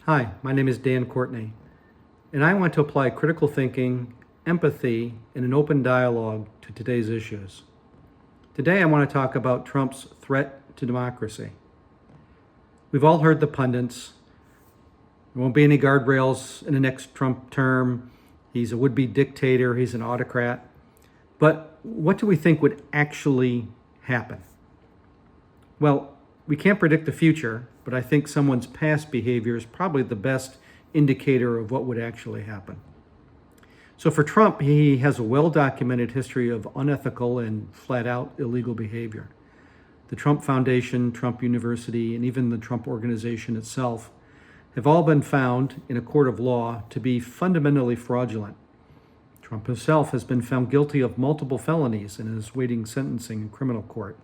Hi, my name is Dan Courtney, and I want to apply critical thinking, empathy, and an open dialogue to today's issues. Today, I want to talk about Trump's threat to democracy. We've all heard the pundits. There won't be any guardrails in the next Trump term. He's a would-be dictator. He's an autocrat. But what do we think would actually happen? Well, we can't predict the future, but I think someone's past behavior is probably the best indicator of what would actually happen. So for Trump, he has a well-documented history of unethical and flat-out illegal behavior. The Trump Foundation, Trump University, and even the Trump Organization itself have all been found in a court of law to be fundamentally fraudulent. Trump himself has been found guilty of multiple felonies and is waiting sentencing in criminal court.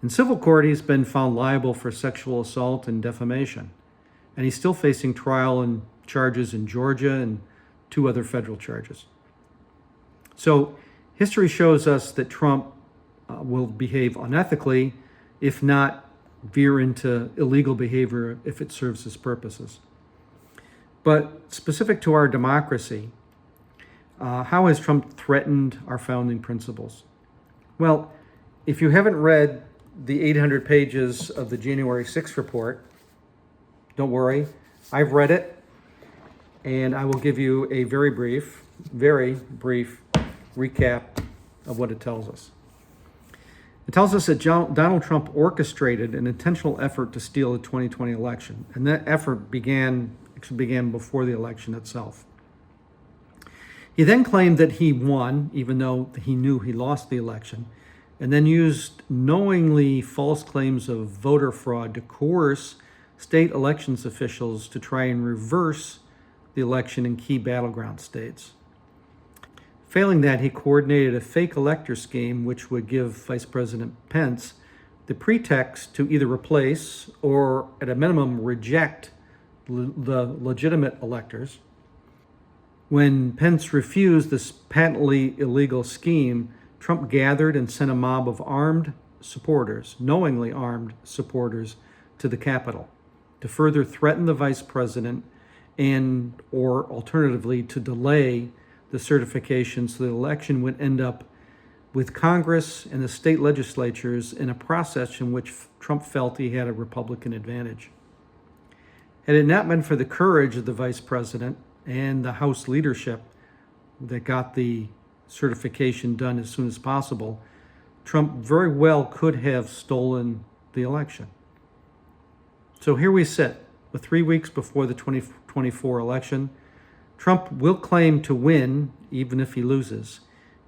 In civil court, he's been found liable for sexual assault and defamation, and he's still facing trial and charges in Georgia and 2 other federal charges. So history shows us that Trump will behave unethically, if not veer into illegal behavior if it serves his purposes. But specific to our democracy, how has Trump threatened our founding principles? Well, if you haven't read the 800 pages of the January 6th report, don't worry, I've read it, and I will give you a very brief recap of what it tells us. It tells us that Donald Trump orchestrated an intentional effort to steal the 2020 election, and that effort began before the election itself. He then claimed that he won, even though he knew he lost the election, and then used knowingly false claims of voter fraud to coerce state elections officials to try and reverse the election in key battleground states. Failing that, he coordinated a fake elector scheme which would give Vice President Pence the pretext to either replace or, at a minimum, reject the legitimate electors. When Pence refused this patently illegal scheme, Trump gathered and sent a mob of knowingly armed supporters, to the Capitol to further threaten the vice president and, or alternatively, to delay the certification so the election would end up with Congress and the state legislatures in a process in which Trump felt he had a Republican advantage. Had it not been for the courage of the vice president and the House leadership that got the certification done as soon as possible, Trump very well could have stolen the election. So here we sit, with 3 weeks before the 2024 election. Trump will claim to win, even if he loses.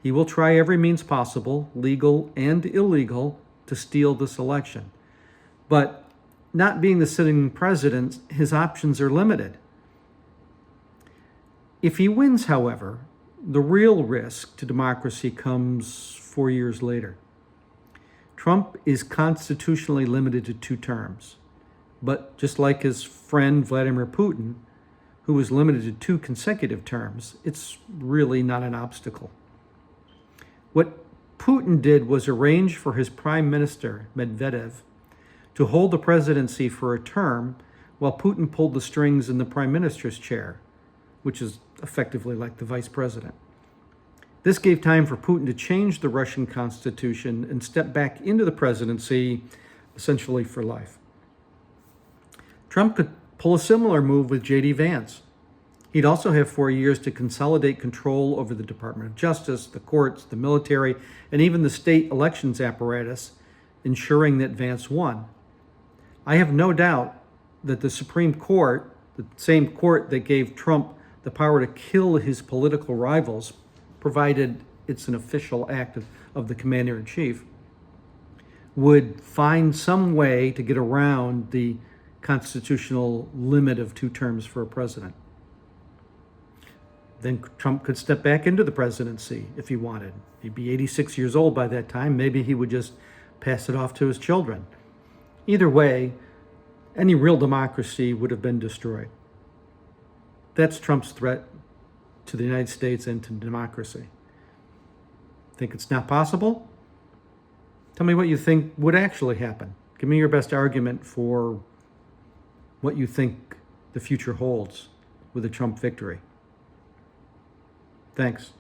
He will try every means possible, legal and illegal, to steal this election. But not being the sitting president, his options are limited. If he wins, however, the real risk to democracy comes 4 years later. Trump is constitutionally limited to 2 terms, but just like his friend Vladimir Putin, who was limited to 2 consecutive terms, it's really not an obstacle. What Putin did was arrange for his prime minister, Medvedev, to hold the presidency for a term while Putin pulled the strings in the prime minister's chair, which is effectively like the vice president. This gave time for Putin to change the Russian constitution and step back into the presidency, essentially for life. Trump could pull a similar move with J.D. Vance. He'd also have 4 years to consolidate control over the Department of Justice, the courts, the military, and even the state elections apparatus, ensuring that Vance won. I have no doubt that the Supreme Court, the same court that gave Trump the power to kill his political rivals, provided it's an official act of the commander-in-chief, would find some way to get around the constitutional limit of 2 terms for a president. Then Trump could step back into the presidency if he wanted. He'd be 86 years old by that time. Maybe he would just pass it off to his children. Either way, any real democracy would have been destroyed. That's Trump's threat to the United States and to democracy. Think it's not possible? Tell me what you think would actually happen. Give me your best argument for what you think the future holds with a Trump victory. Thanks.